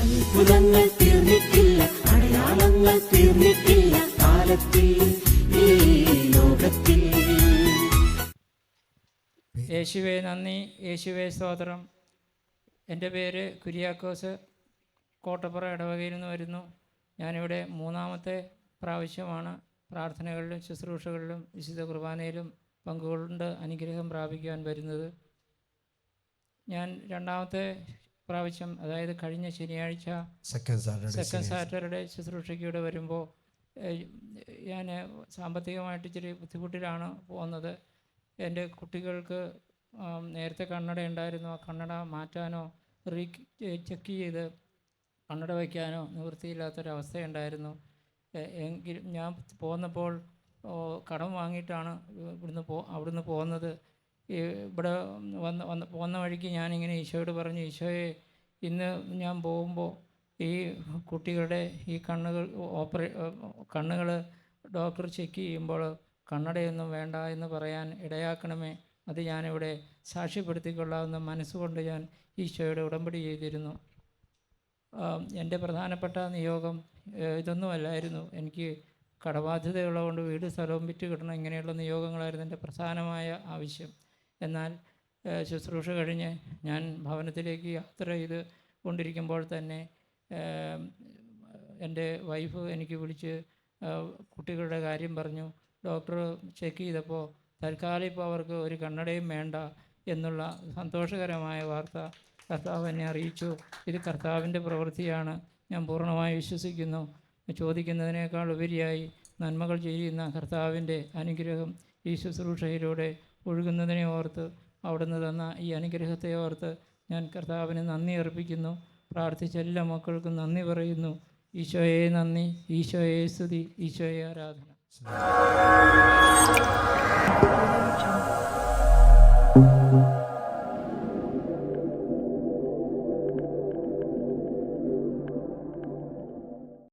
അത്ഭുതങ്ങൾ തീർന്നിട്ടില്ല, അടയാളങ്ങൾ തീർന്നിട്ടില്ല കാലത്തിൽ ഈ ലോകത്തിൽ. യേശുവേ നന്ദി, യേശുവേ സ്തോത്രം. എൻ്റെ പേര് കുര്യാക്കോസ്, കോട്ടപ്പുറ ഇടവകയിൽ നിന്ന് വരുന്നു. ഞാനിവിടെ 3-ാമത്തെ പ്രാവശ്യമാണ് പ്രാർത്ഥനകളിലും ശുശ്രൂഷകളിലും വിശുദ്ധ കുർബാനയിലും പങ്കുകൊണ്ട് അനുഗ്രഹം പ്രാപിക്കുവാൻ വരുന്നത്. ഞാൻ 2-ാമത്തെ പ്രാവശ്യം, അതായത് കഴിഞ്ഞ ശനിയാഴ്ച സെക്കൻഡ് സാറ്റർഡേ ശുശ്രൂഷയ്ക്ക് ഇവിടെ വരുമ്പോൾ ഞാൻ സാമ്പത്തികമായിട്ട് ഇച്ചിരി ബുദ്ധിമുട്ടിലാണ് പോകുന്നത്. എൻ്റെ കുട്ടികൾക്ക് നേരത്തെ കണ്ണട ഉണ്ടായിരുന്നു. ആ കണ്ണട മാറ്റാനോ ചെക്ക് ചെയ്ത് കണ്ണട വയ്ക്കാനോ നിവൃത്തിയില്ലാത്തൊരവസ്ഥയുണ്ടായിരുന്നു. എങ്കിലും ഞാൻ പോന്നപ്പോൾ കടം വാങ്ങിയിട്ടാണ് അവിടുന്ന് പോകുന്നത്. ഇവിടെ പോകുന്ന വഴിക്ക് ഞാനിങ്ങനെ ഈശോയോട് പറഞ്ഞു, ഈശോയെ, ഇന്ന് ഞാൻ പോകുമ്പോൾ ഈ കുട്ടികളുടെ ഈ കണ്ണുകൾ ഡോക്ടർ ചെക്ക് ചെയ്യുമ്പോൾ കണ്ണടയൊന്നും വേണ്ട എന്ന് പറയാൻ ഇടയാക്കണമേ. അത് ഞാനിവിടെ സാക്ഷ്യപ്പെടുത്തിക്കൊള്ളാവുന്ന മനസ്സുകൊണ്ട് ഞാൻ ഈശോയുടെ ഉടമ്പടി ചെയ്തിരുന്നു. എൻ്റെ പ്രധാനപ്പെട്ട നിയോഗം ഇതൊന്നുമല്ലായിരുന്നു. എനിക്ക് കടബാധ്യതയുള്ളതുകൊണ്ട് വീട് സ്ഥലവും വിറ്റ് കിട്ടണം, ഇങ്ങനെയുള്ള നിയോഗങ്ങളായിരുന്നു എൻ്റെ പ്രധാനമായ ആവശ്യം. എന്നാൽ ശുശ്രൂഷ കഴിഞ്ഞ് ഞാൻ ഭവനത്തിലേക്ക് യാത്ര ചെയ്ത് കൊണ്ടിരിക്കുമ്പോൾ തന്നെ എൻ്റെ വൈഫ് എനിക്ക് വിളിച്ച് കുട്ടികളുടെ കാര്യം പറഞ്ഞു. ഡോക്ടർ ചെക്ക് ചെയ്തപ്പോൾ തൽക്കാലം ഇപ്പോൾ അവർക്ക് ഒരു കണ്ണടയും വേണ്ട എന്നുള്ള സന്തോഷകരമായ വാർത്ത കർത്താവ് എന്നെ അറിയിച്ചു. ഇത് കർത്താവിൻ്റെ പ്രവൃത്തിയാണ്, ഞാൻ പൂർണ്ണമായി വിശ്വസിക്കുന്നു. ചോദിക്കുന്നതിനേക്കാൾ ഉപരിയായി നന്മകൾ ചെയ്യുന്ന കർത്താവിൻ്റെ അനുഗ്രഹം ഈ ശുശ്രൂഷയിലൂടെ ഒഴുകുന്നതിനെ ഓർത്ത്, അവിടുന്ന് തന്ന ഈ അനുഗ്രഹത്തെ ഓർത്ത് ഞാൻ കർത്താവിന് നന്ദി അർപ്പിക്കുന്നു. പ്രാർത്ഥിച്ച എല്ലാ മക്കൾക്കും നന്ദി പറയുന്നു. ഈശോയെ നന്ദി, ഈശോയെ സ്തുതി, ഈശോയെ ആരാധന.